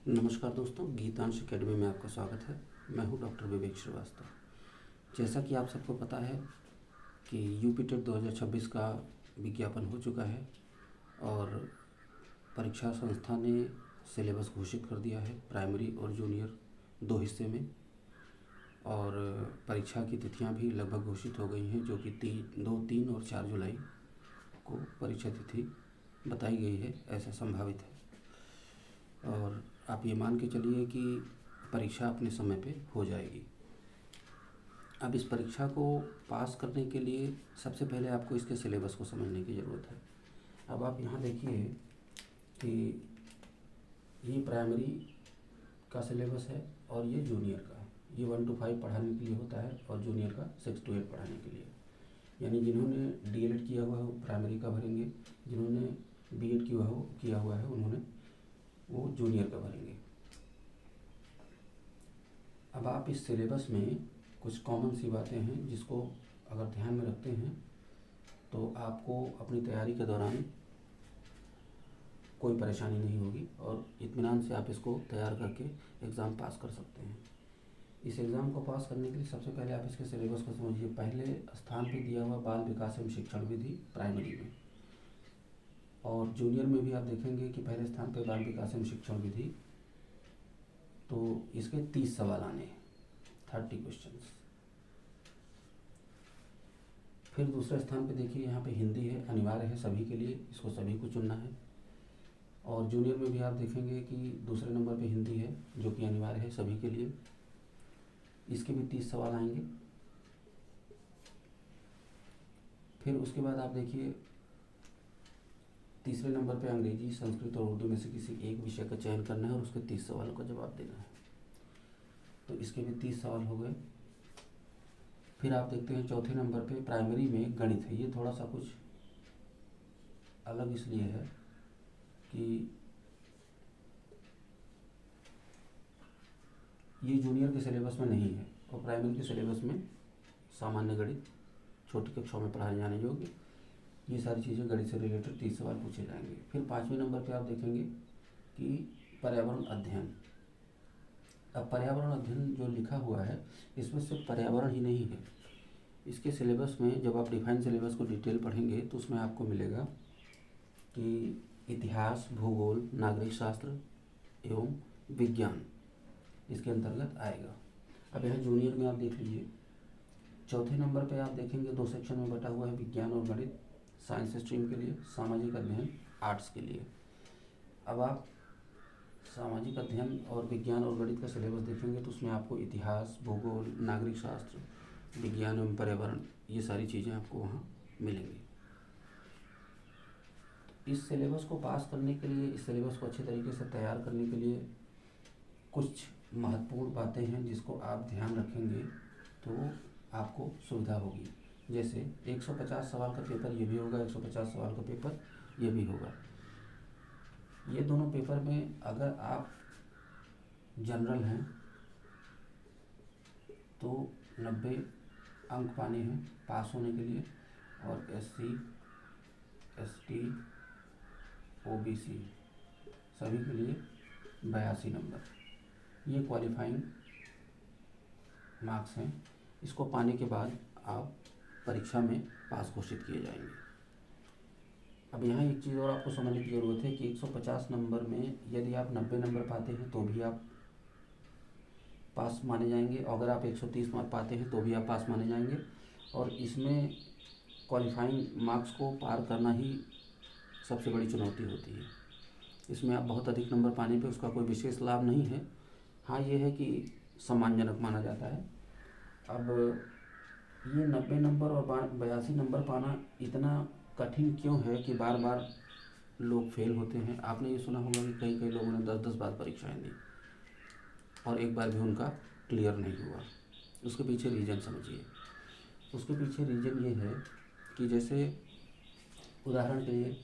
नमस्कार दोस्तों, गीतांश एकेडमी में आपका स्वागत है। मैं हूं डॉक्टर विवेक श्रीवास्तव। जैसा कि आप सबको पता है कि यूपी टेट 2026 का विज्ञापन हो चुका है और परीक्षा संस्था ने सिलेबस घोषित कर दिया है प्राइमरी और जूनियर दो हिस्से में। और परीक्षा की तिथियां भी लगभग घोषित हो गई हैं, जो कि 2, 3 और 4 जुलाई को परीक्षा तिथि बताई गई है, ऐसा संभावित है। और आप ये मान के चलिए कि परीक्षा अपने समय पे हो जाएगी। अब इस परीक्षा को पास करने के लिए सबसे पहले आपको इसके सिलेबस को समझने की ज़रूरत है। अब आप यहाँ देखिए कि ये प्राइमरी का सिलेबस है और ये जूनियर का। ये 1 to 5 पढ़ाने के लिए होता है और जूनियर का 6 to 8 पढ़ाने के लिए। यानी जिन्होंने डीएलएड किया हुआ है वो प्राइमरी का भरेंगे, जिन्होंने बीएड किया हुआ है उन्होंने वो जूनियर का भरेंगे। अब आप इस सिलेबस में कुछ कॉमन सी बातें हैं जिसको अगर ध्यान में रखते हैं तो आपको अपनी तैयारी के दौरान कोई परेशानी नहीं होगी और इत्मीनान से आप इसको तैयार करके एग्ज़ाम पास कर सकते हैं। इस एग्ज़ाम को पास करने के लिए सबसे पहले आप इसके सिलेबस को समझिए। पहले स्थान पे दिया हुआ बाल विकास एवं शिक्षण विधि प्राइमरी में, और जूनियर में भी आप देखेंगे कि पहले स्थान पे बाल विकास एवं शिक्षण विधि। तो इसके 30 सवाल आने हैं, 30 क्वेश्चंस। फिर दूसरे स्थान पे देखिए यहाँ पे हिंदी है, अनिवार्य है सभी के लिए, इसको सभी को चुनना है। और जूनियर में भी आप देखेंगे कि दूसरे नंबर पे हिंदी है जो कि अनिवार्य है सभी के लिए, इसके भी 30 सवाल आएंगे। फिर उसके बाद आप देखिए तीसरे नंबर पे अंग्रेजी, संस्कृत और उर्दू में से किसी एक विषय का चयन करना है और उसके 30 सवालों का जवाब देना है। तो इसके भी 30 सवाल हो गए। फिर आप देखते हैं चौथे नंबर पे प्राइमरी में गणित है। ये थोड़ा सा कुछ अलग इसलिए है कि ये जूनियर के सिलेबस में नहीं है और प्राइमरी के सिलेबस में सामान्य गणित, छोटी कक्षाओं में पढ़ाए जाने योग्य, ये सारी चीज़ें गणित से रिलेटेड 30 सवाल पूछे जाएंगे। फिर 5वें नंबर पे आप देखेंगे कि पर्यावरण अध्ययन। अब पर्यावरण अध्ययन जो लिखा हुआ है इसमें सिर्फ पर्यावरण ही नहीं है। इसके सिलेबस में जब आप डिफाइंड सिलेबस को डिटेल पढ़ेंगे तो उसमें आपको मिलेगा कि इतिहास, भूगोल, नागरिक शास्त्र एवं विज्ञान इसके अंतर्गत आएगा। अब यहाँ जूनियर में आप देख लीजिए, चौथे नंबर पे आप देखेंगे 2 सेक्शन में बटा हुआ है, विज्ञान और गणित साइंस स्ट्रीम के लिए, सामाजिक अध्ययन आर्ट्स के लिए। अब आप सामाजिक अध्ययन और विज्ञान और गणित का सिलेबस देखेंगे तो उसमें आपको इतिहास, भूगोल, नागरिक शास्त्र, विज्ञान एवं पर्यावरण ये सारी चीज़ें आपको वहाँ मिलेंगी। इस सिलेबस को पास करने के लिए, इस सिलेबस को अच्छे तरीके से तैयार करने के लिए कुछ महत्वपूर्ण बातें हैं जिसको आप ध्यान रखेंगे तो आपको सुविधा होगी। जैसे 150 सवाल का पेपर ये भी होगा, 150 सवाल का पेपर ये भी होगा। ये दोनों पेपर में अगर आप जनरल हैं तो 90 अंक पाने हैं पास होने के लिए, और SC, ST, OBC सभी के लिए 82 नंबर, ये क्वालिफाइंग मार्क्स हैं। इसको पाने के बाद आप परीक्षा में पास घोषित किए जाएंगे। अब यहाँ एक चीज़ और आपको समझने की ज़रूरत है कि 150 नंबर में यदि आप 90 नंबर पाते हैं तो भी आप पास माने जाएंगे, और अगर आप 130 पाते हैं तो भी आप पास माने जाएंगे। और इसमें क्वालिफाइंग मार्क्स को पार करना ही सबसे बड़ी चुनौती होती है। इसमें आप बहुत अधिक नंबर पाने पे उसका कोई विशेष लाभ नहीं है। हाँ, ये है कि सम्मानजनक माना जाता है। अब ये 90 नंबर और 82 नंबर पाना इतना कठिन क्यों है कि बार बार लोग फेल होते हैं। आपने ये सुना होगा कि कई कई लोगों ने 10-10 बार परीक्षाएं दी और एक बार भी उनका क्लियर नहीं हुआ। उसके पीछे रीज़न समझिए। उसके पीछे रीज़न ये है कि जैसे उदाहरण के लिए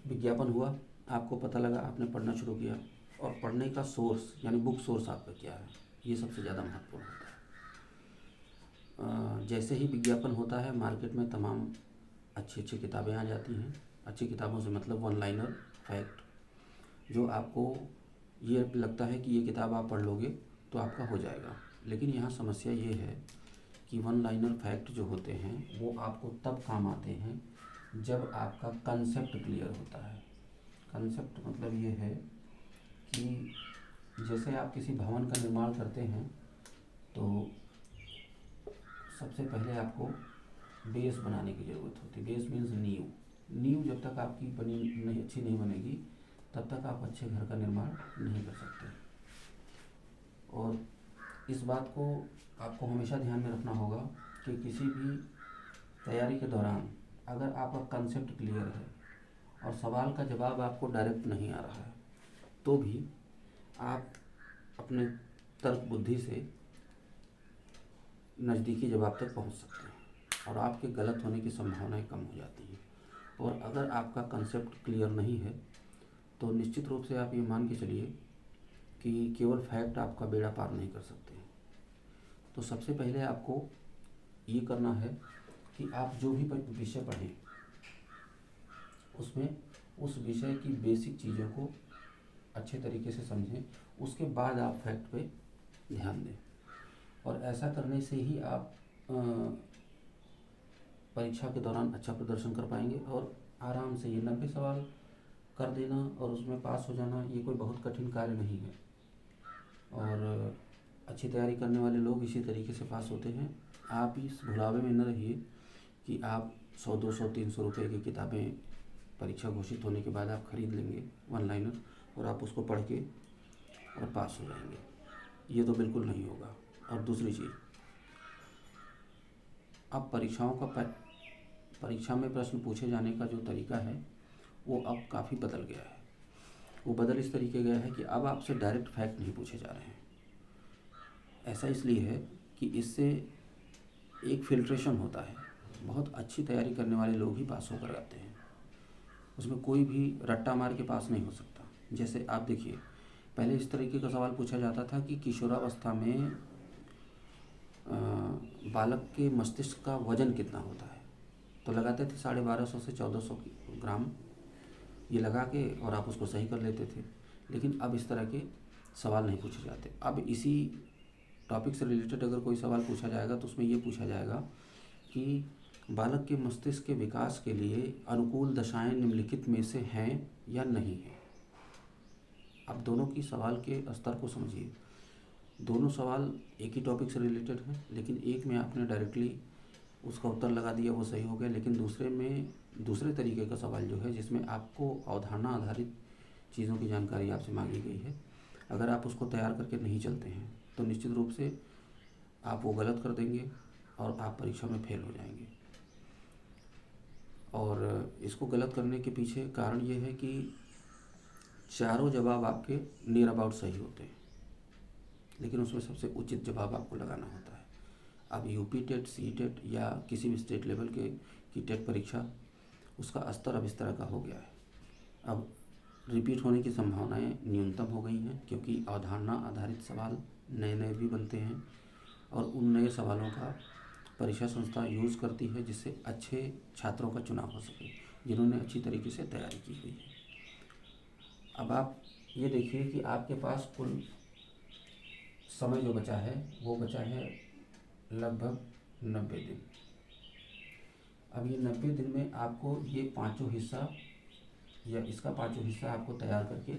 विज्ञापन हुआ, आपको पता लगा, आपने पढ़ना शुरू किया, और पढ़ने का सोर्स यानी बुक सोर्स आपका क्या है, ये सबसे ज़्यादा महत्वपूर्ण होता है। जैसे ही विज्ञापन होता है मार्केट में तमाम अच्छी अच्छी किताबें आ जाती हैं। अच्छी किताबों से मतलब वन लाइनर फैक्ट, जो आपको ये लगता है कि ये किताब आप पढ़ लोगे तो आपका हो जाएगा, लेकिन यहाँ समस्या ये है कि वन लाइनर फैक्ट जो होते हैं वो आपको तब काम आते हैं जब आपका कंसेप्ट क्लियर होता है। कंसेप्ट मतलब ये है कि जैसे आप किसी भवन का निर्माण करते हैं तो सबसे पहले आपको बेस बनाने की ज़रूरत होती है। बेस मीन्स नींव। नींव जब तक आपकी बनी नहीं, अच्छी नहीं बनेगी, तब तक आप अच्छे घर का निर्माण नहीं कर सकते। और इस बात को आपको हमेशा ध्यान में रखना होगा कि किसी भी तैयारी के दौरान अगर आपका कंसेप्ट क्लियर है और सवाल का जवाब आपको डायरेक्ट नहीं आ रहा है, तो भी आप अपने तर्क बुद्धि से नज़दीकी जवाब तक पहुंच सकते हैं और आपके गलत होने की संभावनाएं कम हो जाती हैं। और अगर आपका कंसेप्ट क्लियर नहीं है तो निश्चित रूप से आप ये मान के चलिए कि केवल फैक्ट आपका बेड़ा पार नहीं कर सकते। तो सबसे पहले आपको ये करना है कि आप जो भी विषय पढ़ें उसमें उस विषय की बेसिक चीज़ों को अच्छे तरीके से समझें, उसके बाद आप फैक्ट पे ध्यान दें। और ऐसा करने से ही आप परीक्षा के दौरान अच्छा प्रदर्शन कर पाएंगे। और आराम से ये 90 सवाल कर देना और उसमें पास हो जाना ये कोई बहुत कठिन कार्य नहीं है। और अच्छी तैयारी करने वाले लोग इसी तरीके से पास होते हैं। आप इस भुलावे में न रहिए कि आप 100, 200, 300 रुपये की किताबें परीक्षा घोषित होने के बाद आप खरीद लेंगे वन लाइनर और आप उसको पढ़ के और पास हो जाएंगे। ये तो बिल्कुल नहीं होगा। और दूसरी चीज़, अब परीक्षा में प्रश्न पूछे जाने का जो तरीका है वो अब काफ़ी बदल गया है। वो बदल इस तरीके गया है कि अब आपसे डायरेक्ट फैक्ट नहीं पूछे जा रहे हैं। ऐसा इसलिए है कि इससे एक फिल्ट्रेशन होता है। बहुत अच्छी तैयारी करने वाले लोग ही पास होकर आते हैं, उसमें कोई भी रट्टा मार के पास नहीं हो सकता। जैसे आप देखिए, पहले इस तरीके का सवाल पूछा जाता था कि किशोरावस्था में बालक के मस्तिष्क का वजन कितना होता है, तो लगाते थे 1250 से 1400 ग्राम ये लगा के और आप उसको सही कर लेते थे। लेकिन अब इस तरह के सवाल नहीं पूछे जाते। अब इसी टॉपिक से रिलेटेड अगर कोई सवाल पूछा जाएगा तो उसमें ये पूछा जाएगा कि बालक के मस्तिष्क के विकास के लिए अनुकूल दशाएं निम्नलिखित में से हैं या नहीं हैं। अब दोनों की सवाल के स्तर को समझिए। दोनों सवाल एक ही टॉपिक से रिलेटेड हैं, लेकिन एक में आपने डायरेक्टली उसका उत्तर लगा दिया, वो सही हो गया। लेकिन दूसरे में दूसरे तरीके का सवाल जो है जिसमें आपको अवधारणा आधारित चीज़ों की जानकारी आपसे मांगी गई है, अगर आप उसको तैयार करके नहीं चलते हैं तो निश्चित रूप से आप वो गलत कर देंगे और आप परीक्षा में फेल हो जाएंगे। और इसको गलत करने के पीछे कारण ये है कि चारों जवाब आपके नियर अबाउट सही होते हैं, लेकिन उसमें सबसे उचित जवाब आपको लगाना होता है। अब यूपी टेट, सी टेट या किसी भी स्टेट लेवल की टेट परीक्षा, उसका स्तर अब इस तरह का हो गया है। अब रिपीट होने की संभावनाएं न्यूनतम हो गई हैं, क्योंकि अवधारणा आधारित सवाल नए नए भी बनते हैं और उन नए सवालों का परीक्षा संस्था यूज़ करती है जिससे अच्छे छात्रों का चुनाव हो सके, जिन्होंने अच्छी तरीके से तैयारी की हुई है। अब आप ये देखिए कि आपके पास कुल समय जो बचा है वो बचा है लगभग 90 दिन। अब ये 90 दिन में आपको ये पाँचों हिस्सा या इसका पाँचों हिस्सा आपको तैयार करके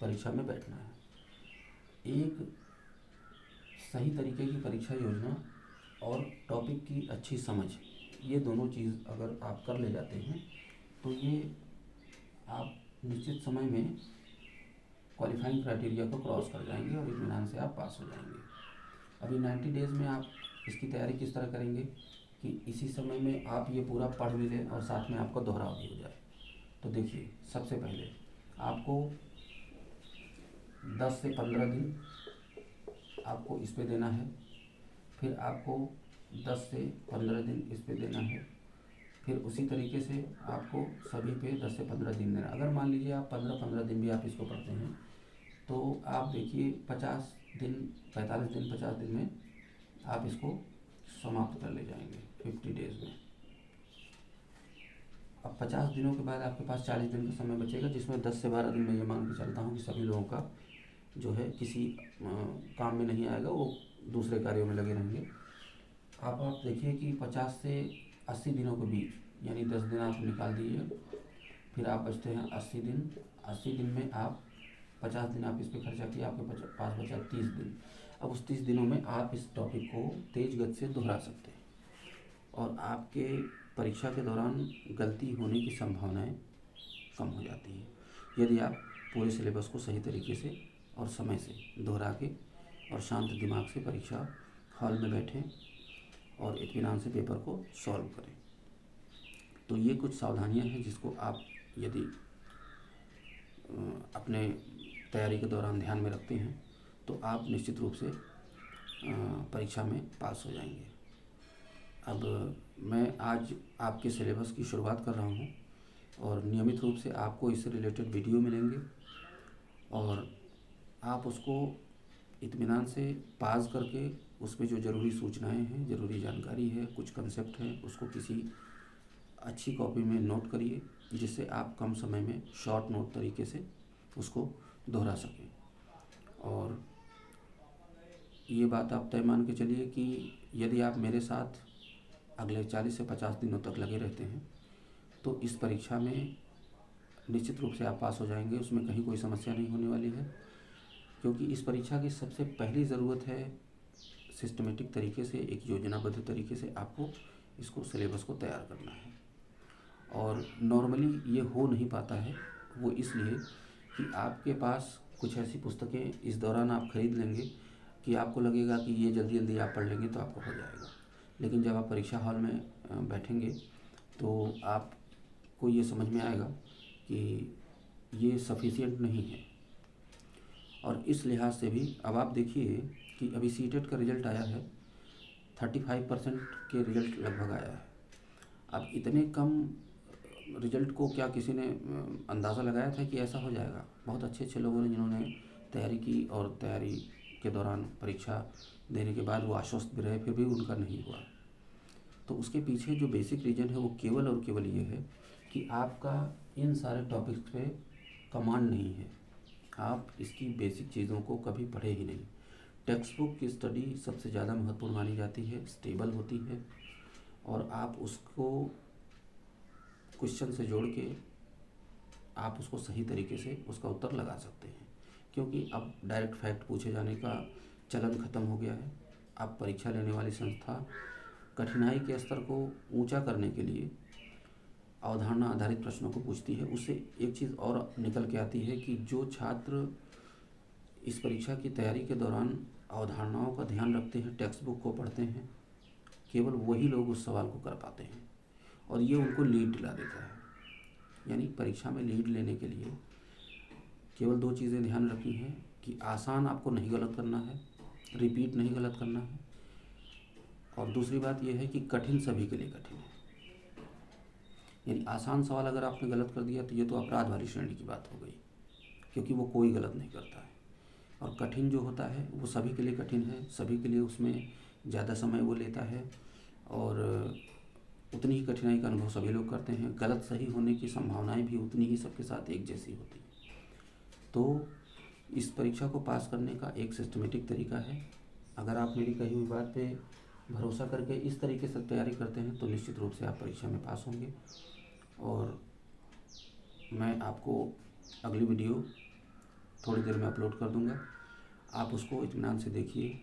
परीक्षा में बैठना है। एक सही तरीके की परीक्षा योजना और टॉपिक की अच्छी समझ, ये दोनों चीज़ अगर आप कर ले जाते हैं तो ये आप निश्चित समय में क्वालिफाइंग क्राइटेरिया को क्रॉस कर जाएंगे और इत्मीनान से आप पास हो जाएंगे। अभी 90 डेज़ में आप इसकी तैयारी किस तरह करेंगे कि इसी समय में आप ये पूरा पढ़ भी लें और साथ में आपका दोहराव भी हो जाए। तो देखिए, सबसे पहले आपको 10 से 15 दिन आपको इस पे देना है, फिर आपको 10 से 15 दिन इस पे देना है, फिर उसी तरीके से आपको सभी पे 10 से 15 दिन देना। अगर मान लीजिए आप 15 दिन भी आप इसको पढ़ते हैं तो आप देखिए 50 दिन, 45 दिन, 50 दिन में आप इसको समाप्त कर ले जाएंगे 50 डेज़ में। अब 50 दिनों के बाद आपके पास 40 दिन का समय बचेगा, जिसमें 10 से 12 दिन में ये मान के चलता हूँ कि सभी लोगों का जो है किसी काम में नहीं आएगा, वो दूसरे कार्यों में लगे रहेंगे। आप देखिए कि 50 से 80 दिनों के बीच, यानी 10 दिन आप निकाल दीजिए, फिर आप बचते हैं 80 दिन। 80 दिन में आप 50 दिन आप इस पर खर्चा किए, आपके पास बचा 30 दिन। अब उस 30 दिनों में आप इस टॉपिक को तेज गति से दोहरा सकते हैं और आपके परीक्षा के दौरान गलती होने की संभावनाएं कम हो जाती हैं, यदि आप पूरे सिलेबस को सही तरीके से और समय से दोहरा के और शांत दिमाग से परीक्षा हॉल में बैठें और इत्मीनान से पेपर को सॉल्व करें। तो ये कुछ सावधानियां हैं जिसको आप यदि अपने तैयारी के दौरान ध्यान में रखते हैं तो आप निश्चित रूप से परीक्षा में पास हो जाएंगे। अब मैं आज आपके सिलेबस की शुरुआत कर रहा हूँ और नियमित रूप से आपको इससे रिलेटेड वीडियो मिलेंगे और आप उसको इत्मीनान से पास करके उसमें जो ज़रूरी सूचनाएं हैं, ज़रूरी जानकारी है, कुछ कंसेप्ट हैं, उसको किसी अच्छी कॉपी में नोट करिए जिससे आप कम समय में शॉर्ट नोट तरीके से उसको दोहरा सकें। और ये बात आप तय मान के चलिए कि यदि आप मेरे साथ अगले 40 से 50 दिनों तक लगे रहते हैं तो इस परीक्षा में निश्चित रूप से आप पास हो जाएंगे, उसमें कहीं कोई समस्या नहीं होने वाली है। क्योंकि इस परीक्षा की सबसे पहली ज़रूरत है सिस्टमेटिक तरीके से, एक योजनाबद्ध तरीके से आपको इसको सिलेबस को तैयार करना है। और नॉर्मली ये हो नहीं पाता है, वो इसलिए कि आपके पास कुछ ऐसी पुस्तकें इस दौरान आप खरीद लेंगे कि आपको लगेगा कि ये जल्दी जल्दी आप पढ़ लेंगे तो आपको हो जाएगा, लेकिन जब आप परीक्षा हॉल में बैठेंगे तो आपको ये समझ में आएगा कि ये सफिशिएंट नहीं है। और इस लिहाज से भी अब आप देखिए कि अभी सीटेट का रिज़ल्ट आया है, 35% के रिज़ल्ट लगभग आया है। अब इतने कम रिज़ल्ट को क्या किसी ने अंदाज़ा लगाया था कि ऐसा हो जाएगा? बहुत अच्छे अच्छे लोगों ने जिन्होंने तैयारी की और तैयारी के दौरान परीक्षा देने के बाद वो आश्वस्त भी रहे, फिर भी उनका नहीं हुआ। तो उसके पीछे जो बेसिक रीज़न है वो केवल और केवल ये है कि आपका इन सारे टॉपिक्स पे कमांड नहीं है, आप इसकी बेसिक चीज़ों को कभी पढ़े ही नहीं। टेक्स्ट बुक की स्टडी सबसे ज़्यादा महत्वपूर्ण मानी जाती है, स्टेबल होती है और आप उसको क्वेश्चन से जोड़ के आप उसको सही तरीके से उसका उत्तर लगा सकते हैं। क्योंकि अब डायरेक्ट फैक्ट पूछे जाने का चलन ख़त्म हो गया है। अब परीक्षा लेने वाली संस्था कठिनाई के स्तर को ऊंचा करने के लिए अवधारणा आधारित प्रश्नों को पूछती है। उससे एक चीज़ और निकल के आती है कि जो छात्र इस परीक्षा की तैयारी के दौरान अवधारणाओं का ध्यान रखते हैं, टेक्स्ट बुक को पढ़ते हैं, केवल वही लोग उस सवाल को कर पाते हैं और ये उनको लीड दिला देता है। यानी परीक्षा में लीड लेने के लिए केवल 2 चीज़ें ध्यान रखनी है कि आसान आपको नहीं गलत करना है, रिपीट नहीं गलत करना है, और दूसरी बात यह है कि कठिन सभी के लिए कठिन है। यानी आसान सवाल अगर आपने गलत कर दिया तो ये तो अपराध वाली श्रेणी की बात हो गई, क्योंकि वो कोई गलत नहीं करता है। और कठिन जो होता है वो सभी के लिए कठिन है, सभी के लिए उसमें ज़्यादा समय वो लेता है और उतनी ही कठिनाई का अनुभव सभी लोग करते हैं। गलत सही होने की संभावनाएं भी उतनी ही सबके साथ एक जैसी होती हैं। तो इस परीक्षा को पास करने का एक सिस्टमेटिक तरीका है। अगर आप मेरी कही हुई बात पे भरोसा करके इस तरीके से तैयारी करते हैं तो निश्चित रूप से आप परीक्षा में पास होंगे। और मैं आपको अगली वीडियो थोड़ी देर में अपलोड कर दूंगा, आप उसको इत्मीनान से देखिए,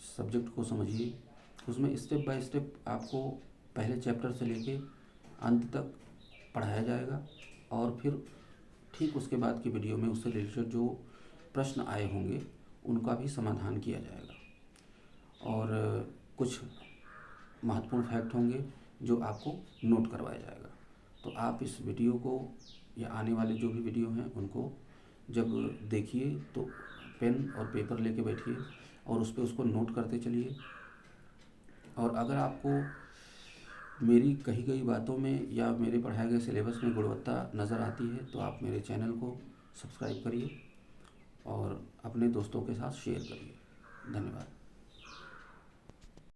सब्जेक्ट को समझिए। उसमें स्टेप बाय स्टेप आपको पहले चैप्टर से लेके अंत तक पढ़ाया जाएगा और फिर ठीक उसके बाद की वीडियो में उससे रिलेटेड जो प्रश्न आए होंगे उनका भी समाधान किया जाएगा और कुछ महत्वपूर्ण फैक्ट होंगे जो आपको नोट करवाया जाएगा। तो आप इस वीडियो को या आने वाले जो भी वीडियो हैं उनको जब देखिए तो पेन और पेपर लेके बैठिए और उस पर उसको नोट करते चलिए। और अगर आपको मेरी कही गई बातों में या मेरे पढ़ाए गए सिलेबस में गुणवत्ता नज़र आती है तो आप मेरे चैनल को सब्सक्राइब करिए और अपने दोस्तों के साथ शेयर करिए। धन्यवाद।